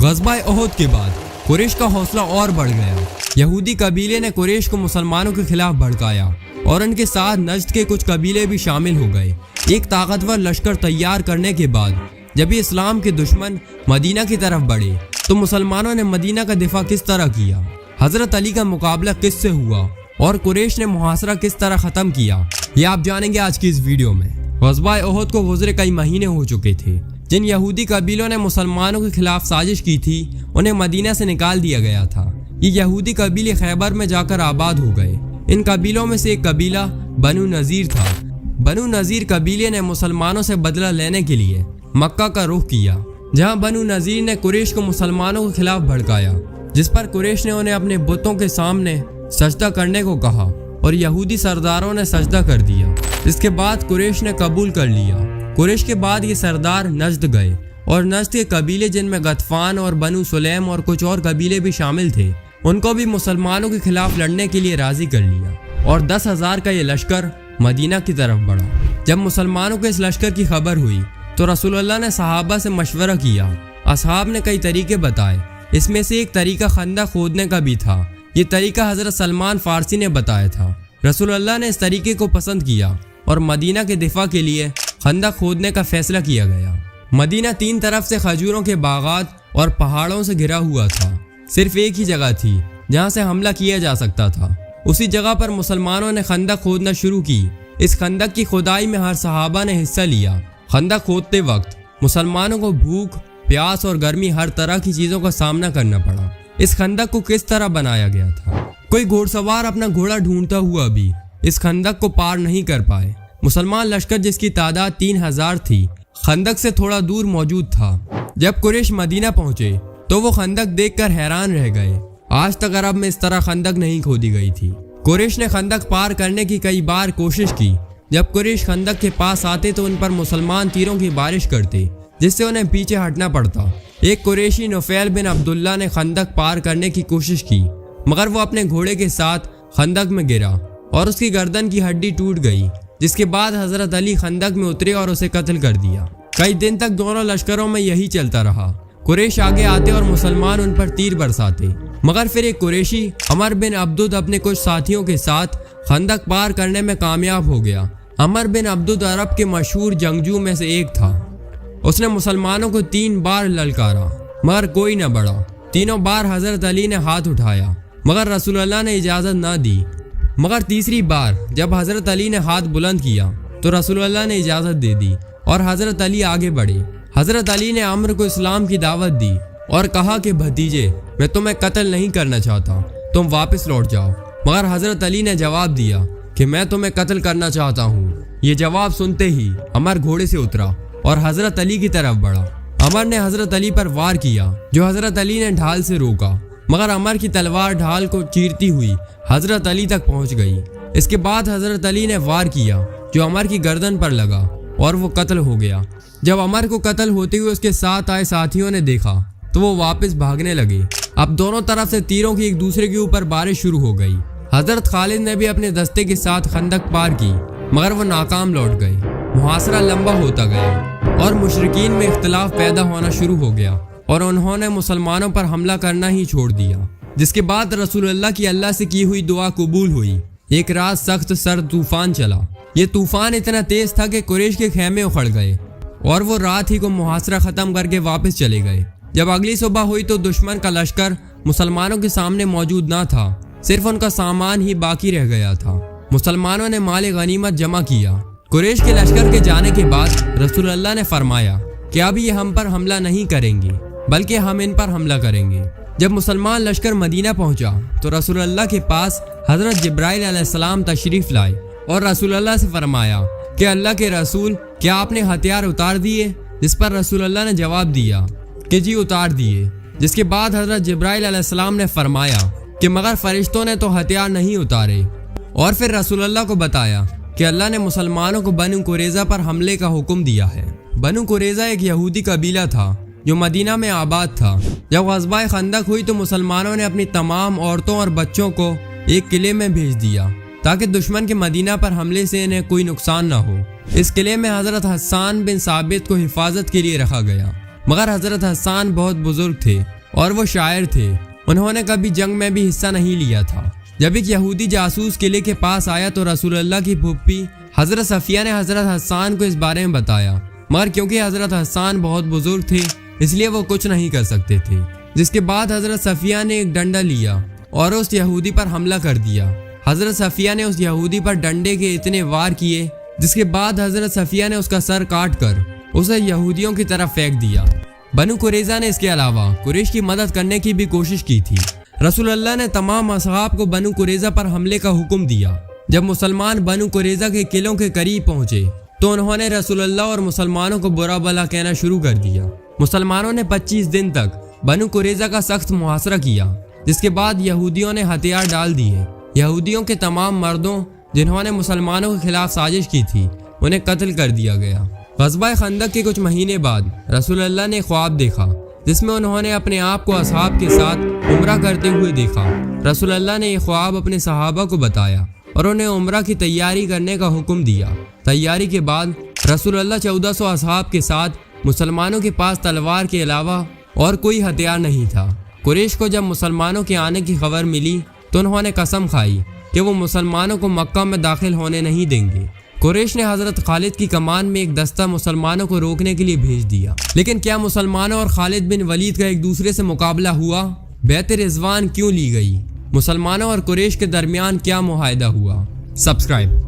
ग़ज़वा उहद के बाद कुरैश का हौसला और बढ़ गया। यहूदी कबीले ने कुरैश को मुसलमानों के खिलाफ भड़काया और उनके साथ नज्द के कुछ कबीले भी शामिल हो गए। एक ताकतवर लश्कर तैयार करने के बाद जब ये इस्लाम के दुश्मन मदीना की तरफ बढ़े तो मुसलमानों ने मदीना का दिफा किस तरह किया, हज़रत अली का मुकाबला किससे हुआ और कुरैश ने मुहासरा किस तरह ख़त्म किया, ये आप जानेंगे आज की इस वीडियो में। ग़ज़वा उहद को गुज़रे कई महीने हो चुके थे। जिन यहूदी कबीलों ने मुसलमानों के खिलाफ साजिश की थी उन्हें मदीना से निकाल दिया गया था। ये यहूदी कबीले खैबर में जाकर आबाद हो गए। इन कबीलों में से एक कबीला बनु नज़ीर था। बनु नज़ीर कबीले ने मुसलमानों से बदला लेने के लिए मक्का का रुख किया, जहां बनु नज़ीर ने कुरैश को मुसलमानों के खिलाफ भड़काया, जिस पर कुरैश ने उन्हें अपने बुतों के सामने सजदा करने को कहा और यहूदी सरदारों ने सजदा कर दिया। इसके बाद कुरैश ने कबूल कर लिया। कुरैश के बाद ये सरदार नज्द गए और नज्द के कबीले जिनमें गतफान और बनु सुलैम और कुछ और कबीले भी शामिल थे, उनको भी मुसलमानों के खिलाफ लड़ने के लिए राजी कर लिया और 10,000 का ये लश्कर मदीना की तरफ बढ़ा। जब मुसलमानों को इस लश्कर की खबर हुई तो रसूलुल्लाह ने सहाबा से मशवरा किया। असहाब ने कई तरीके बताए, इसमें से एक तरीका खंदक खोदने का भी था। ये तरीका हज़रत सलमान फारसी ने बताया था। रसूलुल्लाह ने इस तरीके को पसंद किया और मदीना के दिफा के लिए खंदक खोदने का फैसला किया गया। मदीना 3 तरफ से खजूरों के बागात और पहाड़ों से घिरा हुआ था। सिर्फ एक ही जगह थी जहां से हमला किया जा सकता था। उसी जगह पर मुसलमानों ने खंदक खोदना शुरू की। इस खंदक की खुदाई में हर सहाबा ने हिस्सा लिया। खंदक खोदते वक्त मुसलमानों को भूख, प्यास और गर्मी हर तरह की चीज़ों का सामना करना पड़ा। इस खंदक को किस तरह बनाया गया था? कोई घोड़सवार अपना घोड़ा ढूंढता हुआ भी इस खंदक को पार नहीं कर पाए। मुसलमान लश्कर जिसकी तादाद 3,000 थी, खंदक से थोड़ा दूर मौजूद था। जब कुरैश मदीना पहुंचे तो वो खंदक देखकर हैरान रह गए। आज तक अरब में इस तरह खंदक नहीं खोदी गई थी। कुरैश ने खंदक पार करने की कई बार कोशिश की। जब कुरैश खंदक के पास आते तो उन पर मुसलमान तीरों की बारिश करते, जिससे उन्हें पीछे हटना पड़ता। एक कुरैशी नुफैल बिन अब्दुल्ला ने खंदक पार करने की कोशिश की, मगर वो अपने घोड़े के साथ खंदक में गिरा और उसकी गर्दन की हड्डी टूट गई, जिसके बाद हज़रत अली खंदक में उतरे और उसे कत्ल कर दिया। कई दिन तक दोनों लश्करों में यही चलता रहा। कुरैश आगे आते और मुसलमान उन पर तीर बरसाते, मगर फिर एक कुरैशी अमर बिन अब्दुद अपने कुछ साथियों के साथ खंदक पार करने में कामयाब हो गया। अमर बिन अब्दुद अरब के मशहूर जंगजू में से एक था। उसने मुसलमानों को 3 बार ललकारा, मगर कोई न बढ़ा। तीनों बार हज़रत अली ने हाथ उठाया, मगर रसूलुल्लाह ने इजाज़त ना दी। मगर तीसरी बार जब हज़रत अली ने हाथ बुलंद किया तो रसूलुल्लाह ने इजाज़त दे दी और हज़रत अली आगे बढ़े। हज़रत अली ने अम्र को इस्लाम की दावत दी और कहा कि भतीजे, मैं तुम्हें कत्ल नहीं करना चाहता, तुम वापस लौट जाओ। मगर हज़रत अली ने जवाब दिया कि मैं तुम्हें कत्ल करना चाहता हूँ। ये जवाब सुनते ही अमर घोड़े से उतरा और हज़रत अली की तरफ बढ़ा। अमर ने हज़रत अली पर वार किया, जो हज़रत अली ने ढाल से रोका, मगर अमर की तलवार ढाल को चीरती हुई हज़रत अली तक पहुंच गई। इसके बाद हज़रत अली ने वार किया, जो अमर की गर्दन पर लगा और वो कत्ल हो गया। जब अमर को कत्ल होते हुए उसके साथ आए साथियों ने देखा तो वो वापस भागने लगे। अब दोनों तरफ से तीरों की एक दूसरे के ऊपर बारिश शुरू हो गई। हज़रत खालिद ने भी अपने दस्ते के साथ खंदक पार की, मगर वो नाकाम लौट गए। मुहासरा लंबा होता गया और मुशरिकीन में इख्तिलाफ पैदा होना शुरू हो गया और उन्होंने मुसलमानों पर हमला करना ही छोड़ दिया। जिसके बाद रसूलुल्लाह की अल्लाह से की हुई दुआ कबूल हुई। एक रात सख्त सर्द तूफान चला। ये तूफान इतना तेज था कि कुरैश के खेमे उखड़ गए और वो रात ही को मुहासरा ख़त्म करके वापस चले गए। जब अगली सुबह हुई तो दुश्मन का लश्कर मुसलमानों के सामने मौजूद ना था, सिर्फ उनका सामान ही बाकी रह गया था। मुसलमानों ने माल गनीमत जमा किया। कुरैश के लश्कर के जाने के बाद रसूलुल्लाह ने फरमाया कि अब ये हम पर हमला नहीं करेंगे, बल्कि हम इन पर हमला करेंगे। जब मुसलमान लश्कर मदीना पहुंचा तो रसूलुल्लाह के पास हज़रत जिब्राइल अलैहिस्सलाम तशरीफ़ लाए और रसूलुल्लाह से फरमाया कि अल्लाह के रसूल, क्या आपने हथियार उतार दिए? जिस पर रसूलुल्लाह ने जवाब दिया कि जी उतार दिए। जिसके बाद हज़रत जिब्राइल अलैहिस्सलाम ने फरमाया कि मगर फरिश्तों ने तो हथियार नहीं उतारे। और फिर रसूलुल्लाह को बताया कि अल्लाह ने मुसलमानों को बनु कुरैज़ा पर हमले का हुक्म दिया है। बनु कुरैज़ा एक यहूदी कबीला था जो मदीना में आबाद था। जब ग़ज़वा खंदक हुई तो मुसलमानों ने अपनी तमाम औरतों और बच्चों को एक किले में भेज दिया ताकि दुश्मन के मदीना पर हमले से इन्हें कोई नुकसान न हो। इस किले में हज़रत हस्सान बिन साबित को हिफाजत के लिए रखा गया, मगर हज़रत हस्सान बहुत बुजुर्ग थे اور وہ شاعر تھے. انہوں نے کبھی جنگ میں بھی حصہ نہیں لیا تھا. جب ایک یہودی جاسوس قلعے کے پاس آیا تو رسول اللہ کی پھوپھی حضرت صفیہ نے حضرت حسان کو اس بارے میں بتایا، مگر کیونکہ حضرت حسان بہت بزرگ تھے اس لیے وہ کچھ نہیں کر سکتے تھے. جس کے بعد حضرت صفیہ نے ایک ڈنڈا لیا اور اس یہودی پر حملہ کر دیا. حضرت صفیہ نے اس یہودی پر ڈنڈے کے اتنے وار کیے جس کے بعد حضرت صفیہ نے اس کا سر کاٹ کر اسے یہودیوں کی طرف پھینک دیا. بنو قریظہ نے اس کے علاوہ قریش کی مدد کرنے کی بھی کوشش کی تھی. رسول اللہ نے تمام اصحاب کو بنو قریظہ پر حملے کا حکم دیا. جب مسلمان بنو قریظہ کے قلعوں کے قریب پہنچے تو انہوں نے رسول اللہ اور مسلمانوں کو برا بھلا کہنا شروع کر دیا. مسلمانوں نے 25 دن تک بنو قریظہ کا سخت محاصرہ کیا، جس کے بعد یہودیوں نے ہتھیار ڈال دیے. یہودیوں کے تمام مردوں جنہوں نے مسلمانوں کے خلاف سازش کی تھی انہیں قتل کر دیا گیا. غزوہ خندق کے کچھ مہینے بعد رسول اللہ نے خواب دیکھا جس میں انہوں نے اپنے آپ کو اصحاب کے ساتھ عمرہ کرتے ہوئے دیکھا. رسول اللہ نے یہ خواب اپنے صحابہ کو بتایا اور انہیں عمرہ کی تیاری کرنے کا حکم دیا. تیاری کے بعد رسول اللہ 1400 اصحاب کے ساتھ مسلمانوں کے پاس تلوار کے علاوہ اور کوئی ہتھیار نہیں تھا. قریش کو جب مسلمانوں کے آنے کی خبر ملی تو انہوں نے قسم کھائی کہ وہ مسلمانوں کو مکہ میں داخل ہونے نہیں دیں گے. قریش نے حضرت خالد کی کمان میں ایک دستہ مسلمانوں کو روکنے کے لیے بھیج دیا. لیکن کیا مسلمانوں اور خالد بن ولید کا ایک دوسرے سے مقابلہ ہوا؟ بیعت رضوان کیوں لی گئی؟ مسلمانوں اور قریش کے درمیان کیا معاہدہ ہوا؟ سبسکرائب.